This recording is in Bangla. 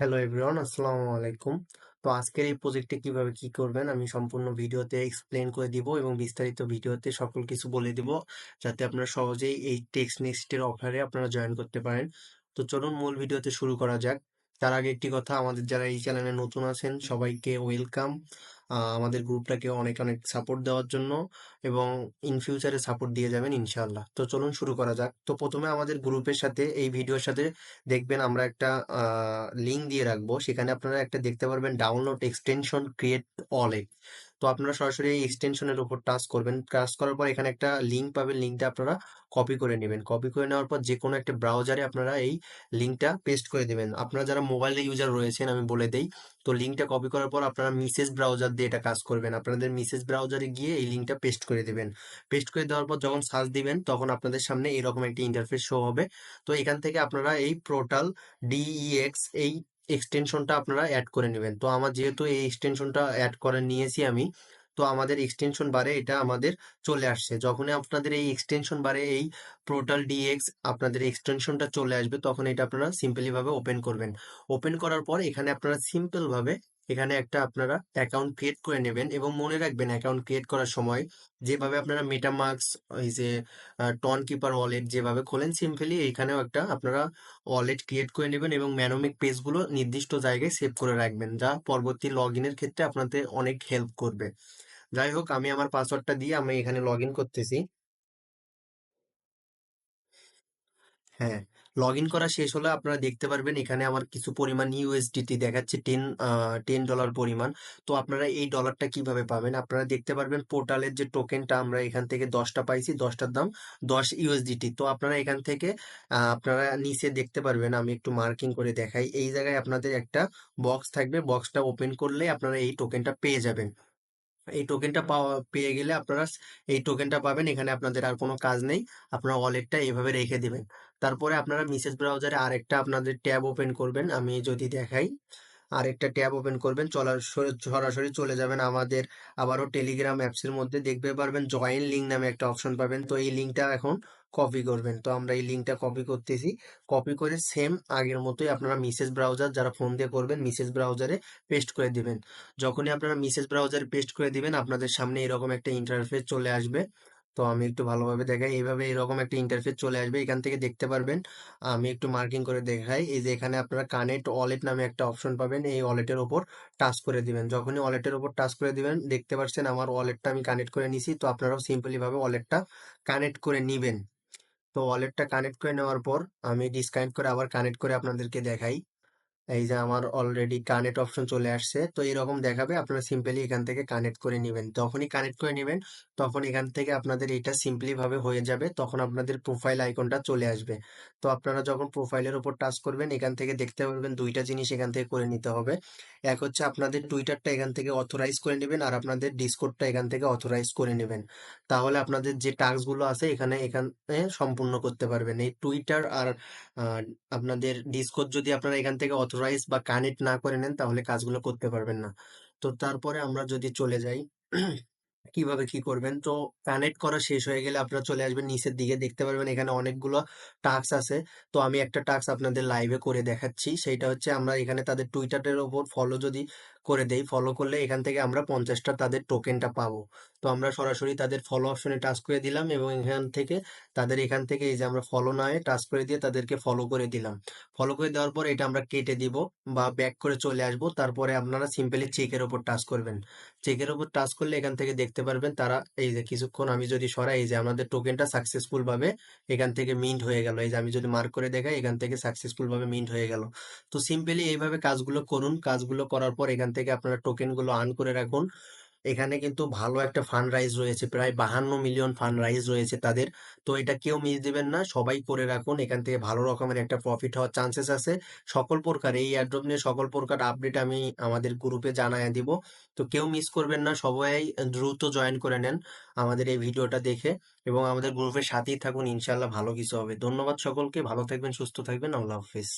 হ্যালো এভরিওয়ান, আসসালামু আলাইকুম। তো আজকের এই প্রজেক্টে কিভাবে কি করবেন আমি সম্পূর্ণ ভিডিওতে এক্সপ্লেন করে দিব এবং বিস্তারিত ভিডিওতে সকল কিছু বলে দিব, যাতে আপনারা সহজেই এই টেক্সট নেক্সটের অফারে আপনারা জয়েন করতে পারেন। তো চলুন মূল ভিডিওতে শুরু করা যাক। তার আগে একটি কথা, আমাদের যারা এই চ্যানেলে নতুন আছেন সবাইকে ওয়েলকাম। আমাদের গ্রুপটাকে অনেক অনেক সাপোর্ট দেওয়ার জন্য এবং ইন ফিউচারে সাপোর্ট দিয়ে যাবেন ইনশাআল্লাহ। তো চলুন শুরু করা যাক। তো প্রথমে আমাদের গ্রুপের সাথে এই ভিডিওর সাথে দেখবেন আমরা একটা লিঙ্ক দিয়ে রাখবো, সেখানে আপনারা একটা দেখতে পারবেন ডাউনলোড এক্সটেনশন ক্রিয়েট অলে। তো আপনারা সরাসরি এই এক্সটেনশনের উপর টাচ করবেন, টাচ করার পর এখানে একটা লিঙ্ক পাবেন, লিঙ্কটা আপনারা কপি করে নেবেন। কপি করে নেওয়ার পর যে কোনো একটা ব্রাউজারে আপনারা এই লিঙ্কটা পেস্ট করে দেবেন। আপনারা যারা মোবাইলে ইউজার রয়েছেন আমি বলে দেই, তো লিঙ্কটা কপি করার পর আপনারা মিসেস ব্রাউজার দিয়ে এটা কাজ করবেন। আপনাদের মিসেস ব্রাউজারে গিয়ে এই লিঙ্কটা পেস্ট করে দেবেন। পেস্ট করে দেওয়ার পর যখন সার্চ দিবেন তখন আপনাদের সামনে এরকম একটা ইন্টারফেস শো হবে। তো এখান থেকে আপনারা এই পোর্টাল ডিইএক্স এই এক্সটেনশনটা আপনারা অ্যাড করে নেবেন। তো আমার যেহেতু এই এক্সটেনশনটা অ্যাড করে নিয়েছি আমি, তো আমাদের এক্সটেনশন বারে এটা আমাদের চলে আসছে। যখনই আপনাদের এই এক্সটেনশন বারে এই পোর্টাল ডিএক্স আপনাদের এক্সটেনশনটা চলে আসবে, তখন এটা আপনারা সিম্পলি ভাবে ওপেন করবেন। ওপেন করার পর এখানে আপনারা সিম্পল ভাবে এখানে একটা আপনারা অ্যাকাউন্ট ক্রিয়েট করে নেবেন এবং মনে রাখবেন অ্যাকাউন্ট ক্রিয়েট করার সময় যেভাবে আপনারা মেটামাস্ক, এই যে টন কিপার ওয়ালেট যেভাবে খোলেন সিম্পলি এখানেও একটা আপনারা ওয়ালেট ক্রিয়েট করে নেবেন এবং ম্যানোমিক পেজগুলো নির্দিষ্ট জায়গায় সেভ করে রাখবেন, যা পরবর্তী লগ ইনের ক্ষেত্রে আপনাদের অনেক হেল্প করবে। যাই হোক, আমি আমার পাসওয়ার্ডটা দিয়ে আমি এখানে লগ ইন করতেছি। হ্যাঁ, লগ ইন করা শেষ হলে আপনারা দেখতে পারবেন এখানে আমার কিছু পরিমাণ ইউএসডিটি দেখাচ্ছে, $10 পরিমাণ। তো আপনারা এই ডলারটা কিভাবে পাবেন? আপনারা দেখতে পারবেন পোর্টালের যে টোকেনটা আমরা এখান থেকে 10টা পাইছি, 10টার দাম 10 ইউএসডিটি। তো আপনারা এখান থেকে আপনারা নিচে দেখতে পারবেন, আমি একটু মার্কিং করে দেখাই, এই জায়গায় আপনাদের একটা বক্স থাকবে, বক্সটা ওপেন করলে আপনারা এই টোকেনটা পেয়ে যাবেন। এই টোকেনটা পেয়ে গেলে আপনারা এই টোকেনটা পাবেন। এখানে আপনাদের আর কোনো কাজ নেই, আপনারা ওয়ালেটটা এভাবে রেখে দিবেন। তারপরে আপনারা মিসেস ব্রাউজারে আরেকটা আপনাদের ট্যাব ওপেন করবেন, আমি যদি দেখাই আরেকটা ট্যাব ওপেন করবেন, সরাসরি চলে যাবেন আমাদের আবারও টেলিগ্রাম অ্যাপসের মধ্যে, দেখতে পারবেন জয়েন লিঙ্ক নামে একটা অপশন পাবেন। তো এই লিঙ্কটা এখন কপি করবেন। তো আমরা এই লিঙ্কটা কপি করতেছি। কপি করে সেম আগের মতোই আপনারা মিসেস ব্রাউজার যারা ফোন দিয়ে করবেন মিসেস ব্রাউজারে পেস্ট করে দিবেন। যখনই আপনারা মিসেস ব্রাউজারে পেস্ট করে দিবেন আপনাদের সামনে এরকম একটা ইন্টারফেস চলে আসবে। তো আমি একটু ভালোভাবে দেখাই, এইভাবে এরকম একটা ইন্টারফেস চলে আসবে। এখান থেকে দেখতে পারবেন, আমি একটু মার্কিং করে দেখাই, এই যে এখানে আপনারা কানেক্ট ওয়ালেট নামে একটা অপশন পাবেন, এই ওয়ালেটের ওপর টাচ করে দিবেন। যখনই ওয়ালেটের ওপর টাচ করে দিবেন দেখতে পাচ্ছেন আমার ওয়ালেটটা আমি কানেক্ট করে নিছি। তো আপনারাও সিম্পলি ভাবে ওয়ালেটটা কানেক্ট করে নিবেন। তো ওয়ালেটটা কানেক্ট করে নেওয়ার পর আমি ডিসকানেক্ট করে আবার কানেক্ট করে আপনাদেরকে দেখাই। এই যে আমার অলরেডি কানেক্ট অপশন চলে আসছে। তো এরকম দেখাবে, আপনারা সিম্পলি এখান থেকে কানেক্ট করে নেবেন। যখনই কানেক্ট করে নেবেন তখন এখান থেকে আপনাদের এটা সিম্পলি ভাবে হয়ে যাবে, তখন আপনাদের প্রোফাইল আইকনটা চলে আসবে। তো আপনারা যখন প্রোফাইলের উপর টাচ করবেন এখান থেকে দেখতে পারবেন দুইটা জিনিস এখান থেকে করে নিতে হবে। এক হচ্ছে আপনাদের টুইটারটা এখান থেকে অথরাইজ করে নেবেন আর আপনাদের ডিসকর্ডটা এখান থেকে অথরাইজ করে নেবেন। তাহলে আপনাদের যে টাস্কগুলো আছে এখানে সম্পূর্ণ করতে পারবেন। এই টুইটার আর আপনাদের ডিসকর্ড যদি আপনারা এখান থেকে অথরাইজ বা কানেক্ট না করে নেন তাহলে কাজগুলো করতে পারবেন না। তো তারপরে আমরা যদি চলে যাই কিভাবে কি করবেন, তো কানেক্ট করা শেষ হয়ে গেলে আপনারা চলে আসবেন নিচের দিকে, দেখতে পারবেন এখানে অনেকগুলো টাস্ক আছে। তো আমি একটা টাস্ক আপনাদের লাইভে করে দেখাচ্ছি, সেইটা হচ্ছে আমরা এখানে তাদের টুইটারের ওপর ফলো যদি করে দেই, ফলো করলে এখান থেকে আমরা 50টা তাদের টোকেনটা পাবো। তো আমরা সরাসরি তাদের ফলো অপশনে টাচ করে দিলাম এবং এখান থেকে তাদের এখান থেকে এই যে আমরা ফলো নাও টাচ করে দিয়ে তাদেরকে ফলো করে দিলাম। ফলো করে দেওয়ার পর এটা আমরা কেটে দিব বা ব্যাক করে চলে আসবো। তারপরে আপনারা সিম্পলি চেকের ওপর টাচ করবেন। চেকের উপর টাচ করলে এখান থেকে দেখতে পারবেন তারা, এই যে কিছুক্ষণ আমি যদি সরাই, এই যে আমাদের টোকেনটা সাকসেসফুল ভাবে এখান থেকে মিন্ট হয়ে গেল। এই যে আমি যদি মার্ক করে দেখাই এখান থেকে সাকসেসফুল ভাবে মিন্ট হয়ে গেল। তো সিম্পলি এইভাবে কাজগুলো করুন। কাজগুলো করার পর এখান থেকে আপনারা টোকেন গুলো আর্ন করে রাখুন। এখানে কিন্তু ভালো একটা ফান্ড রাইজ রয়েছে, প্রায় 52 মিলিয়ন ফান্ড রাইজ রয়েছে তাদের। তো এটা কেউ মিস দিবেন না, সবাই করে রাখুন। এখান থেকে ভালো রকমের একটা প্রফিট হওয়ার চান্সেস আছে। সকল প্রকার এই এয়ারড্রপ নিয়ে সকল প্রকার আপডেট আমি আমাদের গ্রুপে জানায় দিব। তো কেউ মিস করবেন না, সবাই দ্রুত জয়েন করে নেন আমাদের এই ভিডিওটা দেখে এবং আমাদের গ্রুপের সাথেই থাকুন, ইনশাল্লাহ ভালো কিছু হবে। ধন্যবাদ সকলকে, ভালো থাকবেন, সুস্থ থাকবেন, আল্লাহ হাফিজ।